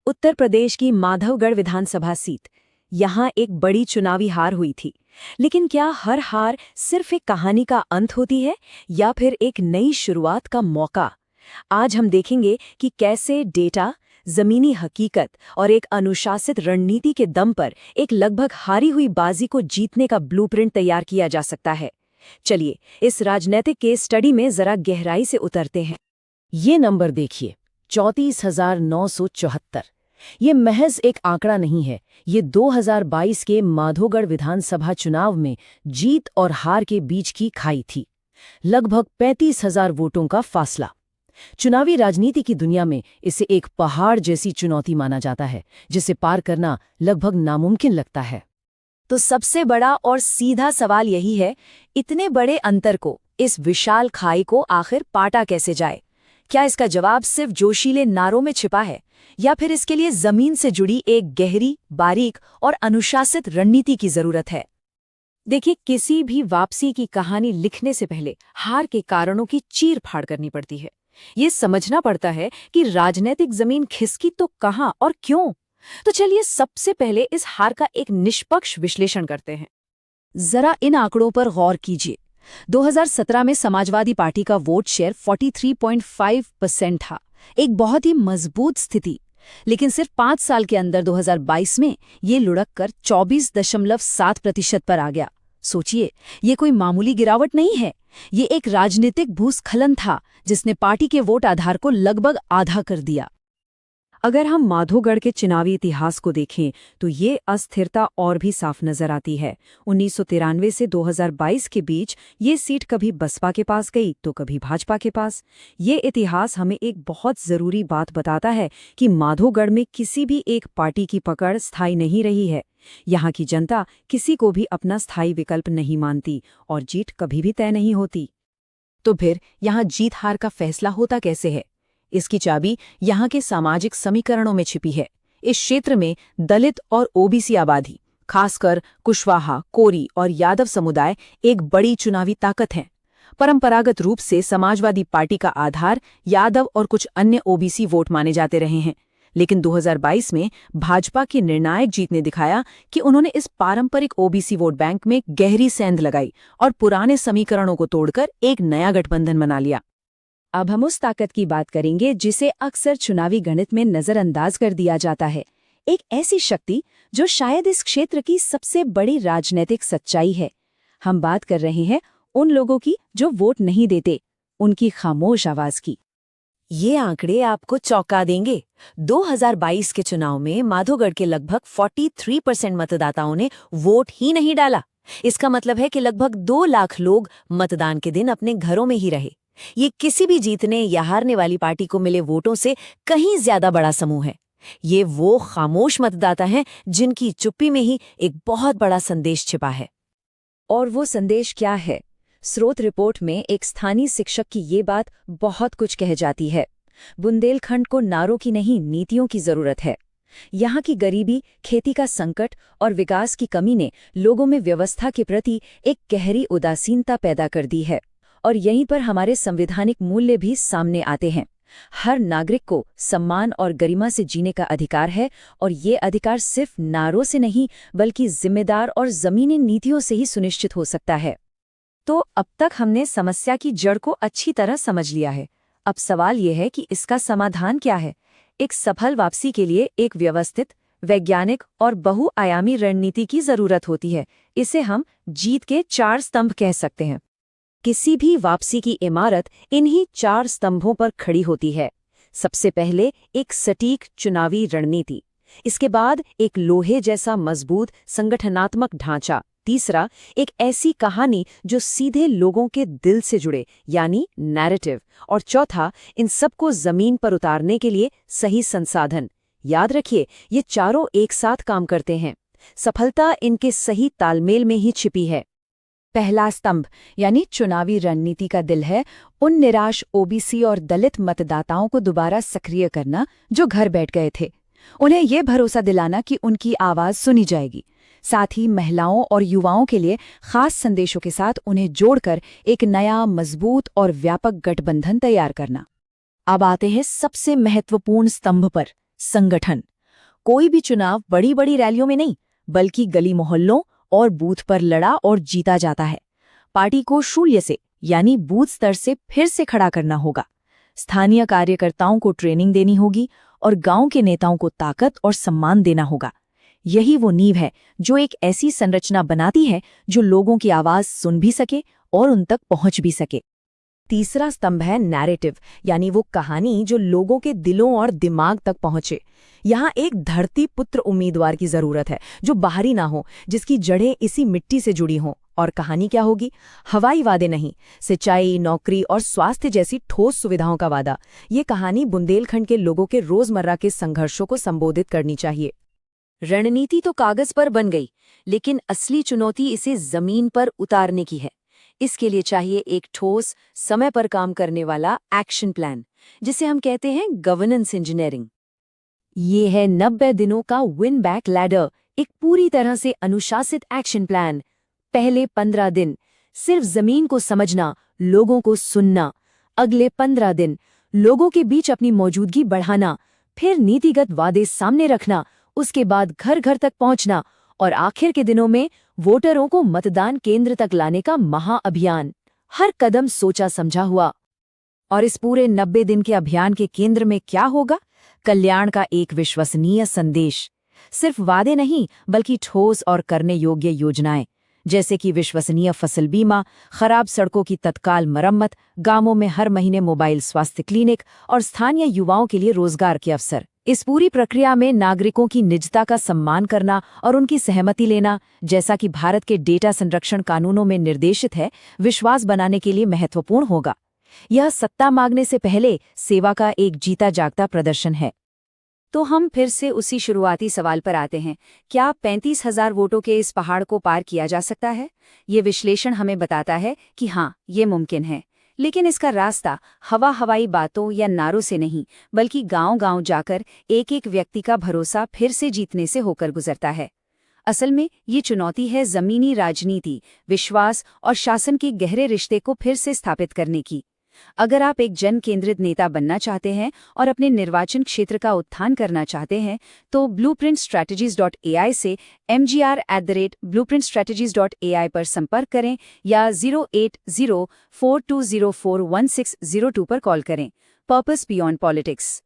उत्तर प्रदेश की माधवगढ़ विधानसभा सीट। यहाँ एक बड़ी चुनावी हार हुई थी। लेकिन क्या हर हार सिर्फ एक कहानी का अंत होती है या फिर एक नई शुरुआत का मौका? आज हम देखेंगे कि कैसे डेटा, जमीनी हकीकत और एक अनुशासित रणनीति के दम पर एक लगभग हारी हुई बाजी को जीतने का ब्लूप्रिंट तैयार किया जा सकता है। चलिए इस राजनीतिक केस स्टडी में जरा गहराई से उतरते हैं। ये नंबर देखिए, 34,974। ये महज एक आंकड़ा नहीं है, ये 2022 के माधोगढ़ विधानसभा चुनाव में जीत और हार के बीच की खाई थी। लगभग 35,000 वोटों का फासला। चुनावी राजनीति की दुनिया में इसे एक पहाड़ जैसी चुनौती माना जाता है, जिसे पार करना लगभग नामुमकिन लगता है। तो सबसे बड़ा और सीधा सवाल यही है, इतने बड़े अंतर को, इस विशाल खाई को आखिर पाटा कैसे जाए? क्या इसका जवाब सिर्फ जोशीले नारों में छिपा है या फिर इसके लिए जमीन से जुड़ी एक गहरी, बारीक और अनुशासित रणनीति की जरूरत है? देखिए, किसी भी वापसी की कहानी लिखने से पहले हार के कारणों की चीर-फाड़ करनी पड़ती है। ये समझना पड़ता है कि राजनीतिक जमीन खिसकी तो कहां और क्यों। तो चलिए सबसे पहले इस हार का एक निष्पक्ष विश्लेषण करते हैं। जरा इन आंकड़ों पर गौर कीजिए। 2017 में समाजवादी पार्टी का वोट शेयर 43.5% था, एक बहुत ही मजबूत स्थिति। लेकिन सिर्फ 5 साल के अंदर 2022 में ये लुढ़क कर 24.7% पर आ गया। सोचिए, ये कोई मामूली गिरावट नहीं है, ये एक राजनीतिक भूस्खलन था जिसने पार्टी के वोट आधार को लगभग आधा कर दिया। अगर हम माधोगढ़ के चुनावी इतिहास को देखें तो ये अस्थिरता और भी साफ नजर आती है। 1993 से 2022 के बीच ये सीट कभी बसपा के पास गई तो कभी भाजपा के पास। ये इतिहास हमें एक बहुत जरूरी बात बताता है कि माधोगढ़ में किसी भी एक पार्टी की पकड़ स्थायी नहीं रही है। यहाँ की जनता किसी को भी अपना स्थायी विकल्प नहीं मानती और जीत कभी भी तय नहीं होती। तो फिर यहाँ जीत हार का फैसला होता कैसे है? इसकी चाबी यहाँ के सामाजिक समीकरणों में छिपी है। इस क्षेत्र में दलित और ओबीसी आबादी, खासकर कुशवाहा, कोरी और यादव समुदाय एक बड़ी चुनावी ताकत हैं। परंपरागत रूप से समाजवादी पार्टी का आधार यादव और कुछ अन्य ओबीसी वोट माने जाते रहे हैं। लेकिन 2022 में भाजपा की निर्णायक जीत ने दिखाया कि उन्होंने इस पारंपरिक ओबीसी वोट बैंक में गहरी सेंध लगाई और पुराने समीकरणों को तोड़कर एक नया गठबंधन बना लिया। अब हम उस ताकत की बात करेंगे जिसे अक्सर चुनावी गणित में नजरअंदाज कर दिया जाता है। एक ऐसी शक्ति जो शायद इस क्षेत्र की सबसे बड़ी राजनीतिक सच्चाई है। हम बात कर रहे हैं उन लोगों की जो वोट नहीं देते, उनकी खामोश आवाज की। ये आंकड़े आपको चौंका देंगे। 2022 के चुनाव में माधोगढ़ के लगभग 43% मतदाताओं ने वोट ही नहीं डाला। इसका मतलब है कि लगभग 2 लाख लोग मतदान के दिन अपने घरों में ही रहे। ये किसी भी जीतने या हारने वाली पार्टी को मिले वोटों से कहीं ज्यादा बड़ा समूह है। ये वो खामोश मतदाता हैं जिनकी चुप्पी में ही एक बहुत बड़ा संदेश छिपा है। और वो संदेश क्या है? स्रोत रिपोर्ट में एक स्थानीय शिक्षक की ये बात बहुत कुछ कह जाती है। बुंदेलखंड को नारों की नहीं, नीतियों की जरूरत है। यहाँ की गरीबी, खेती का संकट और विकास की कमी ने लोगों में व्यवस्था के प्रति एक गहरी उदासीनता पैदा कर दी है। और यहीं पर हमारे संवैधानिक मूल्य भी सामने आते हैं। हर नागरिक को सम्मान और गरिमा से जीने का अधिकार है और ये अधिकार सिर्फ नारों से नहीं बल्कि जिम्मेदार और जमीनी नीतियों से ही सुनिश्चित हो सकता है। तो अब तक हमने समस्या की जड़ को अच्छी तरह समझ लिया है। अब सवाल यह है कि इसका समाधान क्या है? एक सफल वापसी के लिए एक व्यवस्थित, वैज्ञानिक और बहुआयामी रणनीति की जरूरत होती है। इसे हम जीत के 4 स्तंभ कह सकते हैं। किसी भी वापसी की इमारत इन्हीं 4 स्तंभों पर खड़ी होती है। सबसे पहले एक सटीक चुनावी रणनीति, इसके बाद एक लोहे जैसा मजबूत संगठनात्मक ढांचा, तीसरा एक ऐसी कहानी जो सीधे लोगों के दिल से जुड़े यानी नैरेटिव, और चौथा इन सबको जमीन पर उतारने के लिए सही संसाधन। याद रखिए, ये चारों एक साथ काम करते हैं। सफलता इनके सही तालमेल में ही छिपी है। पहला स्तंभ यानी चुनावी रणनीति का दिल है उन निराश ओबीसी और दलित मतदाताओं को दोबारा सक्रिय करना जो घर बैठ गए थे। उन्हें ये भरोसा दिलाना कि उनकी आवाज सुनी जाएगी। साथ ही महिलाओं और युवाओं के लिए खास संदेशों के साथ उन्हें जोड़कर एक नया, मजबूत और व्यापक गठबंधन तैयार करना। अब आते हैं सबसे महत्वपूर्ण स्तंभ पर, संगठन। कोई भी चुनाव बड़ी बड़ी रैलियों में नहीं, बल्कि गली मोहल्लों और बूथ पर लड़ा और जीता जाता है। पार्टी को शून्य से यानी बूथ स्तर से फिर से खड़ा करना होगा। स्थानीय कार्यकर्ताओं को ट्रेनिंग देनी होगी और गांव के नेताओं को ताकत और सम्मान देना होगा। यही वो नींव है जो एक ऐसी संरचना बनाती है जो लोगों की आवाज सुन भी सके और उन तक पहुंच भी सके। तीसरा स्तंभ है नैरेटिव, यानी वो कहानी जो लोगों के दिलों और दिमाग तक पहुंचे। यहाँ एक धरती पुत्र उम्मीदवार की जरूरत है जो बाहरी ना हो, जिसकी जड़ें इसी मिट्टी से जुड़ी हों। और कहानी क्या होगी? हवाई वादे नहीं, सिंचाई, नौकरी और स्वास्थ्य जैसी ठोस सुविधाओं का वादा। ये कहानी बुंदेलखंड के लोगों के रोजमर्रा के संघर्षों को संबोधित करनी चाहिए। रणनीति तो कागज पर बन गई, लेकिन असली चुनौती इसे जमीन पर उतारने की है। इसके लिए चाहिए एक ठोस, समय पर काम करने वाला एक्शन प्लान, जिसे हम कहते हैं गवर्नेंस इंजीनियरिंग। ये है 90 दिनों का विन बैक लैडर, एक पूरी तरह से अनुशासित एक्शन प्लान। पहले 15 दिन सिर्फ जमीन को समझना, लोगों को सुनना। अगले 15 दिन लोगों के बीच अपनी मौजूदगी बढ़ाना, फिर नीतिगत वादे सामने रखना, उसके बाद घर घर तक पहुंचना और आखिर के दिनों में वोटरों को मतदान केंद्र तक लाने का महाअभियान। हर कदम सोचा समझा हुआ। और इस पूरे 90 दिन के अभियान के केंद्र में क्या होगा? कल्याण का एक विश्वसनीय संदेश। सिर्फ वादे नहीं, बल्कि ठोस और करने योग्य योजनाएं, जैसे कि विश्वसनीय फसल बीमा, खराब सड़कों की तत्काल मरम्मत, गांवों में हर महीने मोबाइल स्वास्थ्य क्लिनिक और स्थानीय युवाओं के लिए रोजगार के अवसर। इस पूरी प्रक्रिया में नागरिकों की निजता का सम्मान करना और उनकी सहमति लेना, जैसा कि भारत के डेटा संरक्षण कानूनों में निर्देशित है, विश्वास बनाने के लिए महत्वपूर्ण होगा। यह सत्ता मांगने से पहले सेवा का एक जीता जागता प्रदर्शन है। तो हम फिर से उसी शुरुआती सवाल पर आते हैं, क्या 35,000 वोटों के इस पहाड़ को पार किया जा सकता है? ये विश्लेषण हमें बताता है कि हाँ, ये मुमकिन है, लेकिन इसका रास्ता हवाई बातों या नारों से नहीं, बल्कि गांव-गांव जाकर एक एक व्यक्ति का भरोसा फिर से जीतने से होकर गुजरता है। असल में ये चुनौती है जमीनी राजनीति, विश्वास और शासन के गहरे रिश्ते को फिर से स्थापित करने की। अगर आप एक जन केंद्रित नेता बनना चाहते हैं और अपने निर्वाचन क्षेत्र का उत्थान करना चाहते हैं, तो blueprintstrategies.ai से mgr@blueprintstrategies.ai पर संपर्क करें या 08042041602 पर कॉल करें। Purpose beyond politics.